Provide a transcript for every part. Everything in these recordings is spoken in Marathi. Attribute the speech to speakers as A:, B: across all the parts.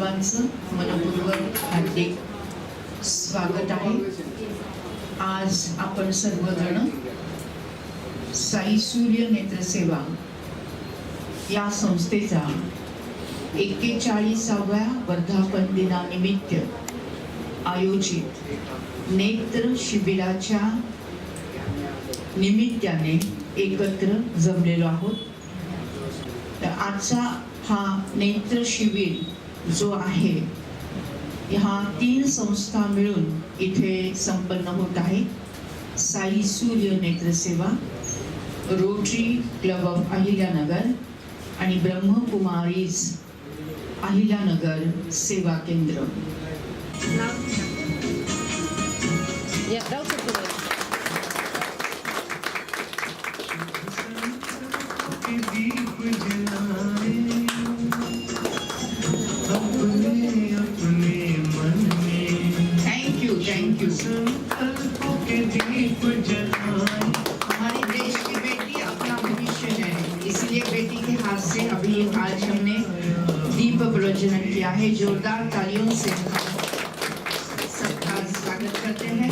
A: सर्वांचं मनपूर्वक हार्दिक स्वागत आहे। आज आपण सर्वजण साई सूर्य नेत्र सेवा या संस्थेचा 41व्या वर्धापन दिनानिमित्त आयोजित नेत्र शिबिराच्या निमित्ताने एकत्र जमलेलो आहोत। तर आजचा हा नेत्र शिबिर जो आहे ह्या 3 संस्था मिळून इथे संपन्न होत आहे। साई सूर्य नेत्र सेवा, रोटरी क्लब ऑफ अहिल्यानगर आणि ब्रह्मकुमारीज अहिल्यानगर सेवा केंद्र। Thank you. हमारे देश की बेटी अपना भविष्य है, इसलिए बेटी के हाथ से अभी आज हमने दीप प्रज्वलन किया है। जोरदार तालियों से सबका स्वागत करते हैं।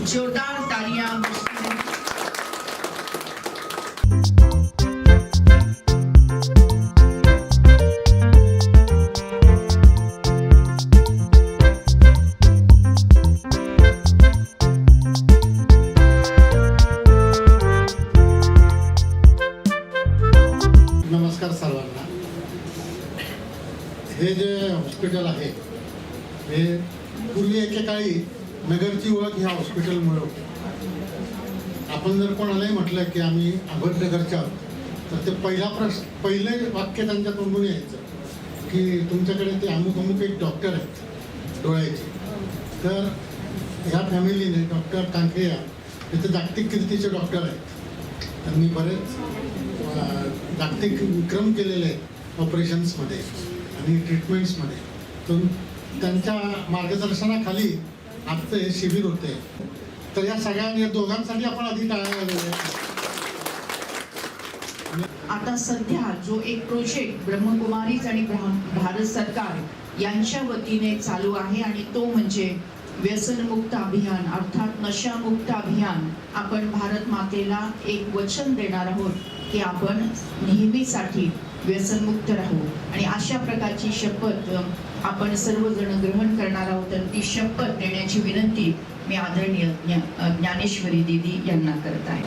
A: जोरदार तालियां।
B: नमस्कार सर्वांना। हे जे हॉस्पिटल आहे हे पूर्वी एकेकाळी नगरची ओळख ह्या हॉस्पिटलमुळे होती। आपण जर कोणालाही म्हटलं की आम्ही अहमदनगरच्या आहोत तर ते पहिले वाक्य त्यांच्या तोंडून यायचं की तुमच्याकडे ते अमुक अमुक एक डॉक्टर आहेत डोळ्याचे। तर ह्या फॅमिलीने डॉक्टर कांकरिया हे तर जागतिक कीर्तीचे डॉक्टर आहेत। त्यांनी बरेच जागतिक विक्रम केलेले आहेत ऑपरेशन्समध्ये आणि ट्रीटमेंट्समध्ये। तर त्यांच्या मार्गदर्शनाखाली आजचं हे शिबिर होते। तर या सगळ्या दोघांसाठी आपण आधी टाळ्या वाजवूया।
A: आता सध्या जो एक प्रोजेक्ट ब्रह्मकुमारीज आणि भारत सरकार यांच्या वतीने चालू आहे आणि तो म्हणजे व्यसनमुक्त अभियान अर्थात नशामुक्त अभियान। आपण भारत मातेला एक वचन देणार आहोत की आपण नेहमीसाठी व्यसनमुक्त राहू आणि अशा प्रकारची शपथ आपण सर्वजण ग्रहण करणार आहोत। तर ती शपथ देण्याची विनंती मी आदरणीय ज्ञानेश्वरी दीदी यांना करत आहे।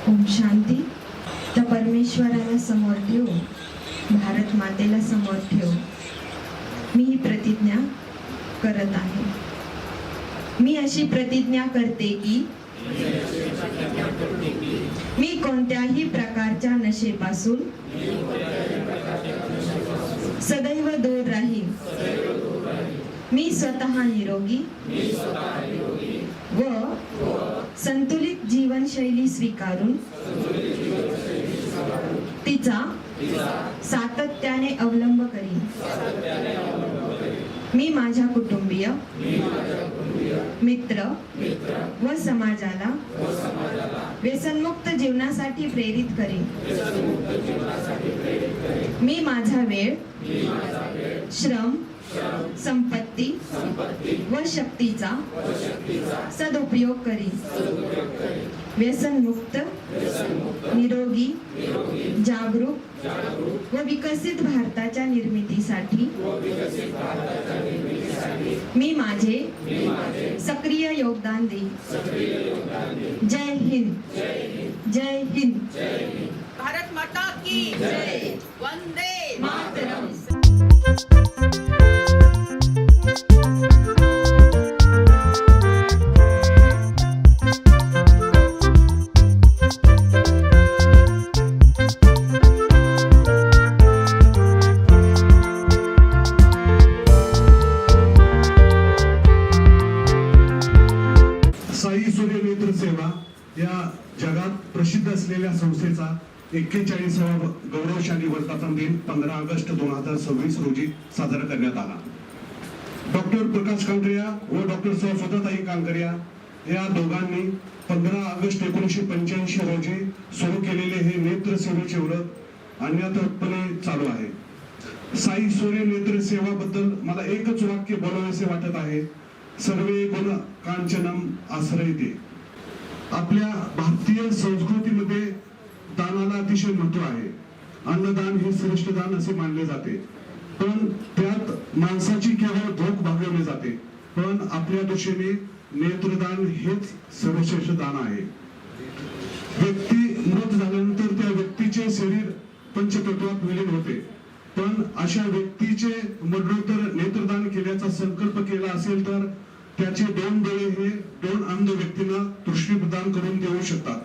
C: ओम शांती। तर परमेश्वराला समोर ठेवून भारत मातेला समोर ठेवून मी ही प्रतिज्ञा करत आहे। मी अशी प्रतिज्ञा करते की मी कोणत्याही प्रकारच्या नशेपासून सदैव दूर राहीन। मी स्वतः निरोगी व संतुलित जीवनशैली स्वीकारून तिचा सातत्याने अवलंब करीन। मी माझ्या कुटुंबीय मित्र व समाजाला व्यसनमुक्त जीवनासाठी प्रेरित करेन। मी माझा वेळ, श्रम, संपत्ती व शक्तीचा सदुपयोग करीन। व्यसनमुक्त, निरोगी, जागरूक व विकसित भारताच्या निर्मितीसाठी मी माझे सक्रिय योगदान देईन। जय हिंद। जय हिंद।
A: भारत माता की जय। वंदे मातरम।
D: साई सूर्य नेत्र सेवा या जगात प्रसिद्ध असलेल्या संस्थेचा 41वा गौरवशाली वर्धापन दिन 15 ऑगस्ट 2026 रोजी साजरा करण्यात आला। डॉक्टर प्रकाश कांकरिया व डॉक्टर सौ स्वतःताई कांकरिया या दोघांनी 15 ऑगस्ट 1985 रोजी सुरू केलेले हे नेत्र सेवेचे व्रत अज्ञातपणे चालू आहे. साई सूर्य नेत्र सेवाबद्दल मला एकच वाक्य बोलावेसे वाटत आहे, सर्वे गुण कांचनम आश्रयते. आपल्या भारतीय संस्कृतीमध्ये दानाला अतिशय महत्व आहे. अन्नदान हे श्रेष्ठ दान असे मानले जाते, पण त्यात माणसाची केवळ भूक भागवली जाते. पण आपल्या दृष्टीने नेत्रदान हेच सर्वश्रेष्ठ दान आहे. व्यक्ती मृत झाल्यानंतर त्या व्यक्तीचे शरीर पंचतत्वात विलीन होते, पण अशा व्यक्तीचे मरणोत्तर नेत्रदान केल्याचा संकल्प केला असेल तर त्याचे 2 डोळे हे 2 अंध व्यक्तींना दृष्टी प्रदान करून देऊ शकतात.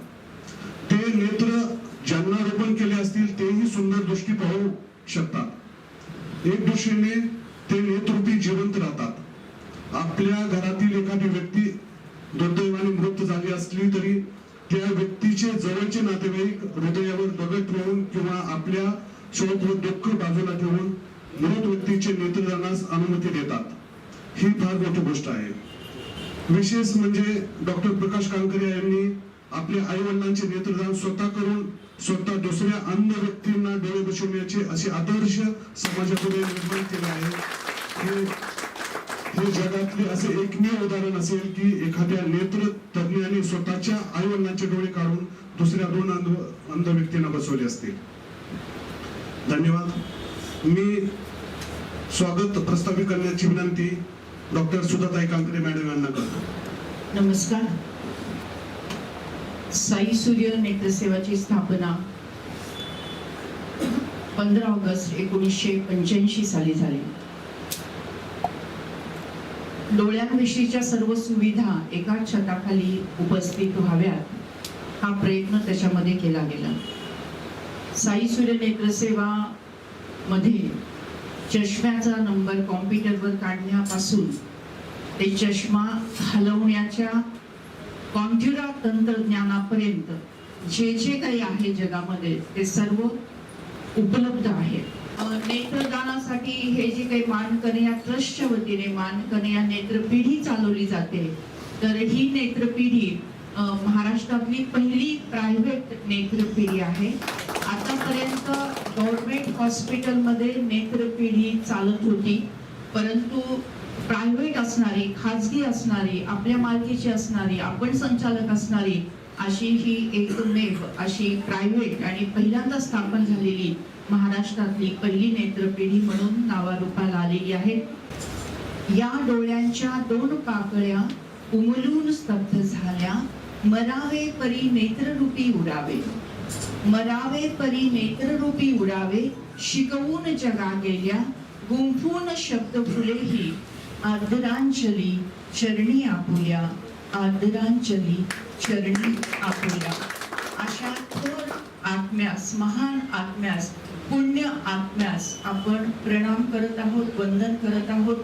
D: ते नेत्र ज्यांना रोपण केले असतील तेही सुंदर दृष्टी पाहू शकतात. एक दृष्टीने ते नेत्ररूपी जिवंत राहतात. आपल्या घरातील एखादी व्यक्ती दुर्दैवाने मृत झाली असली तरी त्या व्यक्तीचे जवळचे नातेवाईक हृदयावर दगड ठेवून किंवा आपल्या शोक व दुःख बाजूला ठेवून मृत व्यक्तीचे नेत्रदानास अनुमती देतात. ही फार मोठी गोष्ट आहे. विशेष म्हणजे डॉक्टर प्रकाश कांकरे यांनी आपल्या आई वडिलांचे नेत्रदान स्वतः करून स्वतः दुसऱ्या अंध व्यक्तींना डोळे बसवण्याचे असे आदर्श समाजापुढे निर्माण केले आहे. हे जगातले असे एकमेव उदाहरण असेल की एखाद्या नेत्र तज्ञाने स्वतःच्या आई वडिलांचे डोळे काढून दुसऱ्या 2 अंध व्यक्तींना बसवले असतील. धन्यवाद. मी स्वागत प्रस्तावित करण्याची विनंती डॉक्टर सुधाताई कांकरे मॅडम यांना करतो.
A: नमस्कार. साई सूर्य नेत्रसेवाची स्थापना 15 ऑगस्ट 1985 साली झाली. डोळ्यांविषयीच्या सर्व सुविधा एकाच छताखाली उपस्थित व्हाव्यात हा प्रयत्न त्याच्यामध्ये केला गेला. साई सूर्य नेत्रसेवा मध्ये चष्म्याचा नंबर कॉम्प्युटरवर काढण्यापासून ते चष्मा हलवण्याच्या कॉन्ट्युरा तंत्रज्ञानापर्यंत जे जे काही आहे जगामध्ये ते सर्व उपलब्ध आहे. नेत्रदानासाठी हे जे काही मानकन्या ट्रस्टच्या वतीने मानकन्या नेत्रपिढी चालवली जाते, तर ही नेत्रपिढी महाराष्ट्रातली पहिली प्रायव्हेट नेत्रपिढी आहे. आतापर्यंत गव्हर्नमेंट हॉस्पिटलमध्ये नेत्रपिढी चालत होती, परंतु प्रायव्हेट असणारी, खाजगी असणारी, आपल्या मालकीची असणारी, आपण संचालक असणारी अशी ही एकमेव अशी प्रायव्हेट आणि पहिल्यांदा स्थापन झालेली महाराष्ट्रातली पहिली नेत्रपिढी म्हणून नावारूपाला आलेली आहे. या डोळ्यांच्या 2 पाकळ्या उमलून स्तब्ध झाल्या, मरावे परी नेत्ररूपी उडावे, मरावे परी नेत्ररूपी उडावे, शिकवून जगा गेल्या, गुंफून शब्द फुलेही, आदरांजली चरणी आपुल्या, आदरांजली चरणी आपुल्या. अशा थोर आत्म्यास, महान आत्म्यास, पुण्य आत्म्यास आपण प्रणाम करत आहोत, वंदन करत आहोत.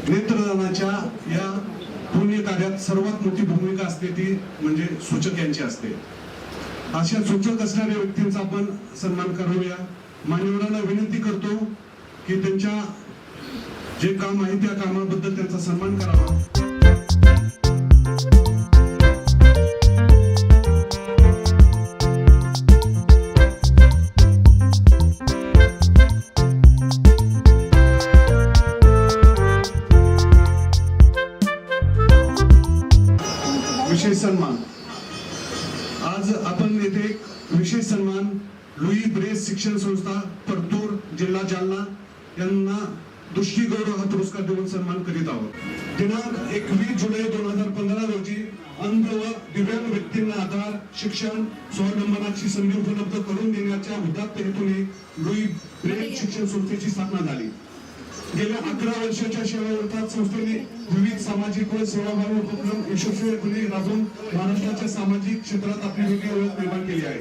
D: नेत्रदानाच्या या पुण्य कार्यात सर्वात मोठी भूमिका असते ती म्हणजे सूचक यांची असते. अशा सूचक असणाऱ्या व्यक्तींचा आपण सन्मान करूया. मान्यवरांना विनंती करतो की त्यांच्या जे काम आहे त्या कामाबद्दल त्यांचा सन्मान करावा. विशेष सन्मान. आज आपण येथे एक विशेष सन्मान लुई ब्रेस शिक्षण संस्था परतूर जिल्हा जालना यांना दृष्टी गौरव हा पुरस्कार देऊन सन्मान करीत आहोत. दिनांक 21 जुलै 2015 रोजी अंध व दिव्यांग व्यक्तींना आधार, शिक्षण, स्वावलंबनाची संधी उपलब्ध करून देण्याच्या उदात्त हेतूने लुई ब्रेस शिक्षण संस्थेची स्थापना झाली. गेल्या 11 वर्षाच्या सेवाव्रतात संस्थेने विविध सामाजिक व सेवाभावी उपक्रम यशस्वीपणे राबवून महाराष्ट्राच्या सामाजिक क्षेत्रात आपली वेगळी ओळख निर्माण केली आहे.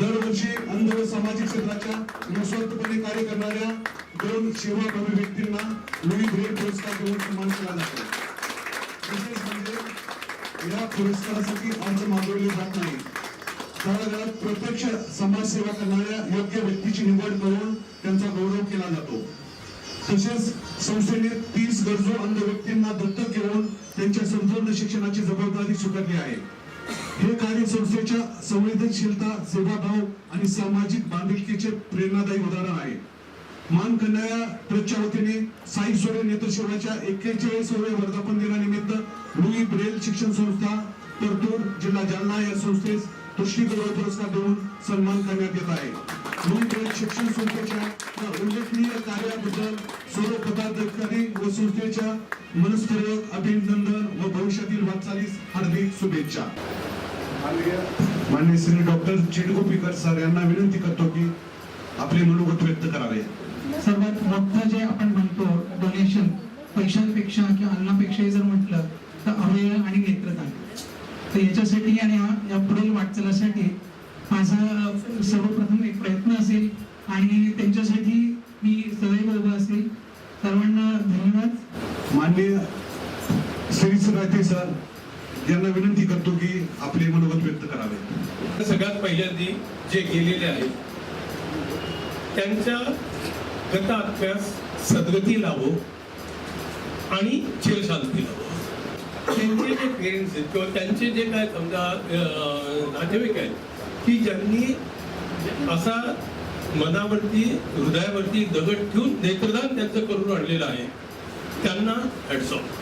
D: दरवर्षी अंध व सामाजिक क्षेत्राच्या निस्वार्थपणे कार्य करणाऱ्या 2 सेवाभावी व्यक्तींना लुई ब्रेल पुरस्कार देऊन सन्मान केला जातो. विशेष म्हणजे या पुरस्कारासाठी अर्ज मागवले जात नाही. तळागाळात प्रत्यक्ष समाजसेवा करणाऱ्या योग्य व्यक्तीची निवड करून त्यांचा गौरव केला जातो. तसेच संस्थेने 30 गरजू अंध व्यक्तींना दत्तक घेऊन त्यांच्या संपूर्ण शिक्षणाची जबाबदारी स्वीकारली आहे. हे कार्य संस्थेच्या संवेदनशीलता, सेवाभाव आणि सामाजिक बांधिलकीचे प्रेरणादायी उदाहरण आहे. मान कन्या ट्रस्टच्या वतीने साई सोरे नेत्रसेवाच्या 41व्या वर्धापन दिनानिमित्त लुई ब्रेल शिक्षण संस्था परतूर जिल्हा जालना या संस्थेस दृष्टी गौरव पुरस्कार देऊन सन्मान करण्यात येत आहे. लुई ब्रेल शिक्षण संस्थेच्या या उल्लेखनीय कार्याबद्दल सर्व पदाधिकारी व संस्थेच्या मनस्पूर्वक अभिनंदन व भविष्यातील वाटचालीस हार्दिक शुभेच्छा. माननीय श्री डॉक्टर चिडगोपीकर सर यांना विनंती करतो की आपले मनोगत व्यक्त करावे.
E: सर्वात मोठं जे आपण म्हणतो डोनेशन, पैशांपेक्षा किंवा अन्नापेक्षाही जर म्हटलं तर अवयव आणि नेत्रदान. तर याच्यासाठी आणि या पुढील वाटचालीसाठी माझा सर्वप्रथम एक प्रयत्न असेल आणि त्यांच्यासाठी मी सदैव उभा असेल. सर्वांना धन्यवाद.
D: माननीय श्री रायते सर यांना विनंती करतो की आपले मनोगत व्यक्त करावे.
F: सगळ्यात पहिल्यांदा जे गेलेले आहेत त्यांच्या गतात्म्यास सद्गती लावो आणि चिरशांती लावो. त्यांचे जे पेरेंट्स आहेत किंवा त्यांचे जे काय समजा नातेवाईक आहेत की ज्यांनी असा मनावरती हृदयावरती दगड ठेवून नेत्रदान त्यांचं करून आणलेलं आहे त्यांना हॅट्स ऑफ.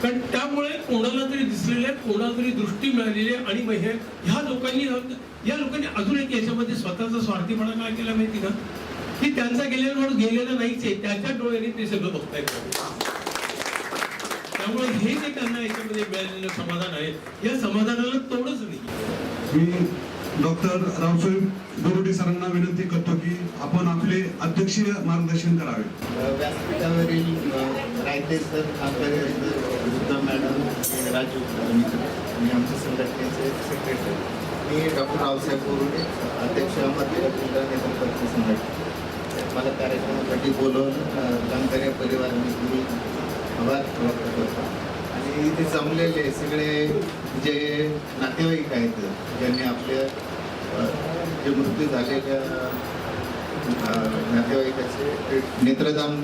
F: कारण त्यामुळे कोणाला तरी दिसलेले, कोणाला तरी दृष्टी मिळालेली आहे. आणि मग ह्या लोकांनी अजून एक याच्यामध्ये स्वतःचा स्वार्थीपणा काय केला माहिती का, की त्यांचा गेलेला माणूस गेलेला नाहीच आहे, त्याच्या डोळ्याने ते सगळं बघतायत. त्यामुळे हे जे त्यांना याच्यामध्ये मिळालेलं समाधान आहे या समाधानाला तोडच नाही.
D: मी डॉक्टर रावसाहेब बोरुडे सरांना विनंती करतो की आपण आपले अध्यक्षीय मार्गदर्शन करावे.
G: व्यासपीठावरील रायते सर, आचार्य बुद्धा मॅडम, राजू आणि आमच्या संघटनेचे सेक्रेटरी, मी डॉक्टर रावसाहेब बोरुडे, अध्यक्ष अहमदनगर नेतृत्व संघटना. मला कार्यक्रमासाठी बोलवून गांधर्य परिवाराने मी आभार व्यक्त करतो. आणि इथे जमलेले सगळे जे नातेवाईक आहेत ज्यांनी आपल्या जे मृत्यू झालेल्या नातेवाईकाचे नेत्रदान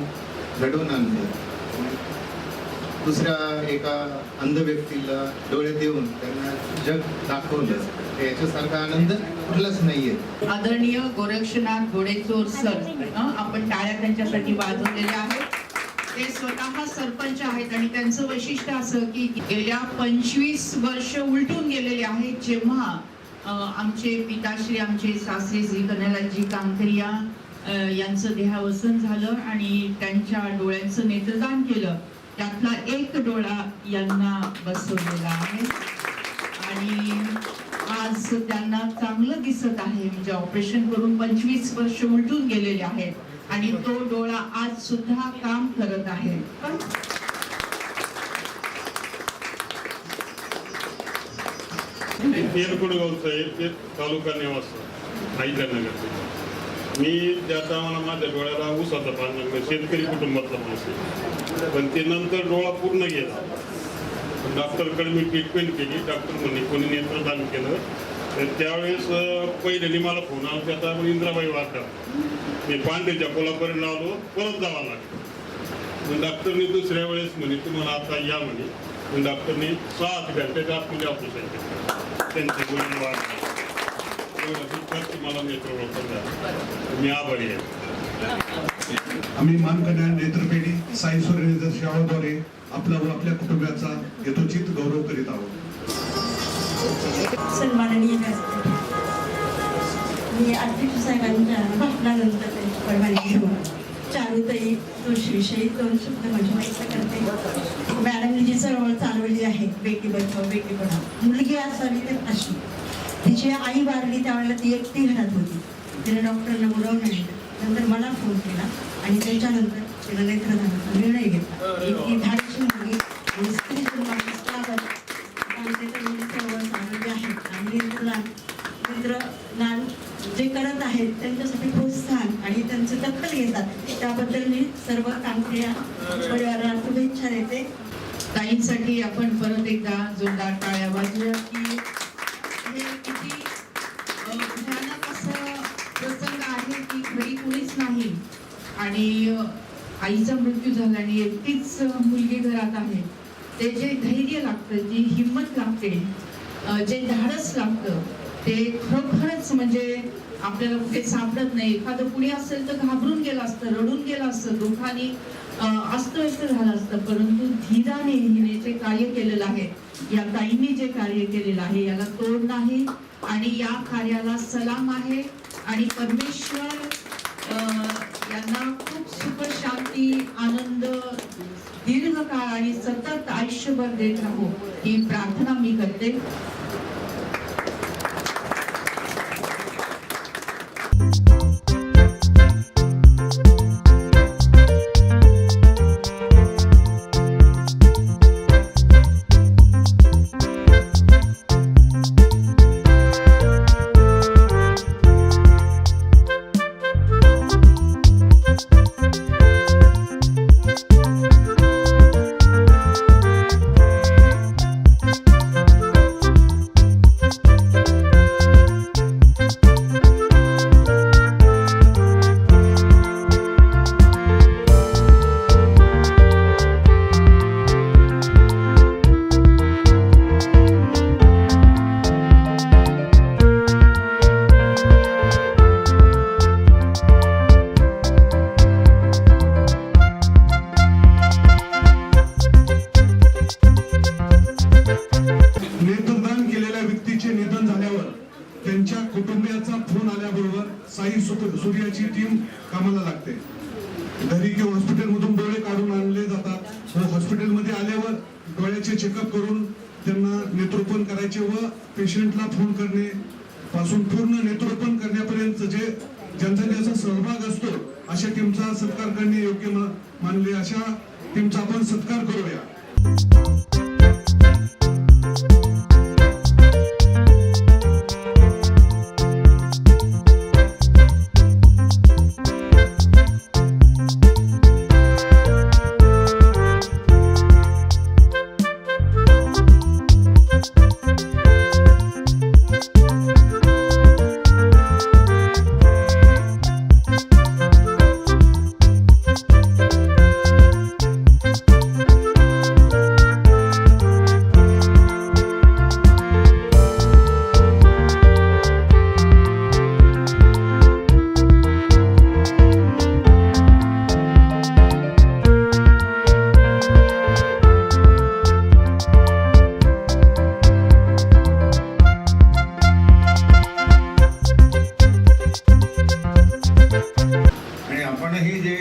G: घडवून आणले, दुसऱ्या एका अंध व्यक्तीला डोळे देऊन त्यांना जग दाखवलं, याच्यासारखा आनंद कुठलाच नाहीये.
A: आदरणीय गोरक्षनाथ गोडेचोर सर, आपण टाळ्या त्यांच्यासाठी वाजवलेल्या आहेत. ते स्वतः सरपंच आहेत आणि त्यांचं वैशिष्ट्य असं की गेल्या 25 वर्ष उलटून गेलेले आहेत जेव्हा आमचे पिताश्री, आमचे सासरे श्री कन्हैयालालजी कांकरिया यांचं देहावसन झालं आणि त्यांच्या डोळ्यांचं नेत्रदान केलं. त्यातला एक डोळा यांना बसवलेला आहे आणि आज त्यांना चांगलं दिसत आहे. म्हणजे ऑपरेशन करून 25 वर्ष उलटून गेलेले आहेत आणि तो डोळा आज सुद्धा काम करत आहे.
H: येरकुडगाव साहेब, ते तालुका नेवासा, आईल्यानगर. मी त्या टायमाला माझ्या डोळ्याला ऊसाचा पान लागला, शेतकरी कुटुंबातला माणूस आहे. पण ते नंतर डोळा पूर्ण गेला. डॉक्टरकडे मी ट्रीटमेंट केली. डॉक्टर म्हणे कोणी नेत्रदान केलं. तर त्यावेळेस पहिल्यांदा मला फोन आला की आता इंद्राबाई वारता. मी पांडेच्या कोल्हापूरला आलो, परत जावं लागलं. मग डॉक्टरने दुसऱ्या वेळेस म्हणे तुम्हाला आता या म्हणे. मग डॉक्टरने 7 घंट्याच्या आतमध्ये ऑपरेशन केलं. त्यांची मुली वाढली. मला नेत्ररोपण झालं. मी आभारी आहे.
D: आम्ही मानकन्या नेत्रपेढी साई सोरे नेत्रसेवाद्वारे आपला व आपल्या कुटुंबाचा यथोचित गौरव करीत आहोत.
I: सन्माननीय व्यासपीठ, मी अध्यक्ष साहेबांच्या भाषणानंतर त्यांची परवानगी घेऊन चारुताई जोशीविषयी 2 शब्द माझी व्यक्त करते. मॅडमनी जी चळवळ चालवली आहे, बेटी बचाव बेटी पढाव, मुलगी असावी तर अशी. तिची आई वारली त्यावेळेला ती एकटी घरात होती. तिने डॉक्टरला बोलावून आणलं. नंतर मला फोन केला आणि त्याच्यानंतर तिला नेत्रदानाचा निर्णय घेतला. इतकी धाडशी मुलगी आणि स्त्री जन्मात असताना आमच्या इथे मुली सर्व आरोग्य आहेत आणि नेत्रदान जे करत आहेत त्यांच्यासाठी प्रोत्साहन आणि त्यांची दखल घेतात, त्याबद्दल मी सर्व कामक्रिया परिवाराला शुभेच्छा देते.
A: ताईंसाठी आपण परत एकदा जोरदार टाळ्या वाजवूया की हे किती भयानक असं प्रसंग आहे की घरी कुणीच नाही आणि आईचा मृत्यू झाला आणि एकटीच मुलगी घरात आहे. ते जे धैर्य लागतं, जी हिंमत लागते, जे धाडस लागतं ते खरोखरच म्हणजे आपल्याला कुठे सापडत नाही. एखादं कुणी असेल तर घाबरून गेलं असतं, रडून गेलं असतं, दुःखाने अस्तव्यस्त झालं असतं, परंतु धीराने हिने जे कार्य केलेलं आहे, या ताईंनी जे कार्य केलेलं आहे याला तोड नाही आणि या कार्याला सलाम आहे. आणि परमेश्वर यांना खूप सुख, शांती, आनंद, दीर्घकाळ आणि सतत आयुष्यभर देत राहू ही प्रार्थना मी करते.
D: नेत्रदान केलेल्या व्यक्तीचे निधन झाल्यावर त्यांच्या कुटुंबियाचा फोन आल्याबरोबर साई सूर्याची टीम कामाला लागते. घरी किंवा हॉस्पिटलमधून डोळे काढून आणले जातात व हॉस्पिटलमध्ये आल्यावर डोळ्याचे चेकअप करून त्यांना नेत्रोपण करायचे व पेशंटला फोन करणे पासून पूर्ण नेत्रोपण करण्यापर्यंत ज्यांचा ज्याचा सहभाग असतो अशा टीमचा सत्कार करणे योग्य मानले. अशा टीमचा आपण सत्कार करूया.
G: आपणही जे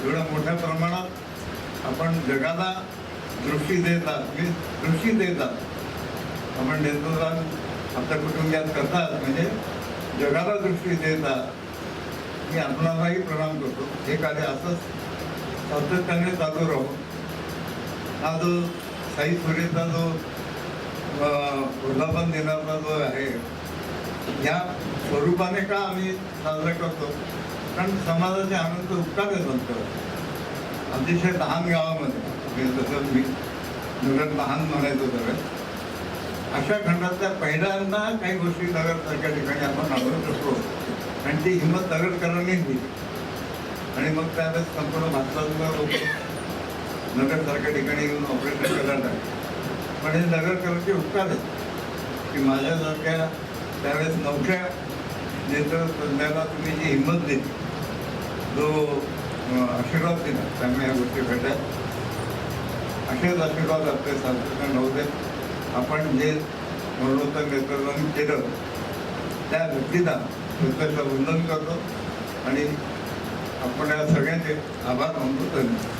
G: एवढ्या मोठ्या प्रमाणात आपण जगाला दृष्टी देतात आपण नेत्रदान आपल्या कुटुंबात करतात म्हणजे जगाला दृष्टी देतात. मी आपणालाही प्रणाम करतो. हे कार्य असंच सातत्याने चालू राहून हा जो साई सूर्याचा जो वर्धापन दिनाचा जो आहे या स्वरूपाने का आम्ही साजरा करतो, कारण समाजाचे आनंद उपकार नंतर अतिशय लहान गावामध्ये जसं मी नगर लहान म्हणायचो तर अशा खंडातल्या पहिल्यांदा काही गोष्टी नगरसारख्या ठिकाणी आपण राबवत असतो आणि ती हिंमत नगरकरांनीच दिली आणि मग त्यावेळेस संपूर्ण भारतातलं लोक नगरसारख्या ठिकाणी येऊन ऑपरेशन करायला लागले. पण हे नगरकरांचे उपकार आहेत की माझ्यासारख्या त्यावेळेस नवख्या नेतृत्वाला तुम्ही जी हिंमत दिली, जो आशीर्वाद दिला, त्यामुळे या गोष्टी भेटतात. असेच आशीर्वाद आपले सातत्याने नव्हते. आपण जे मरणोत्तर नेतृत्वाने केलं त्या व्यक्तीला वंदन करतो आणि आपण या सगळ्यांचे आभार मानतो. धन्यवाद.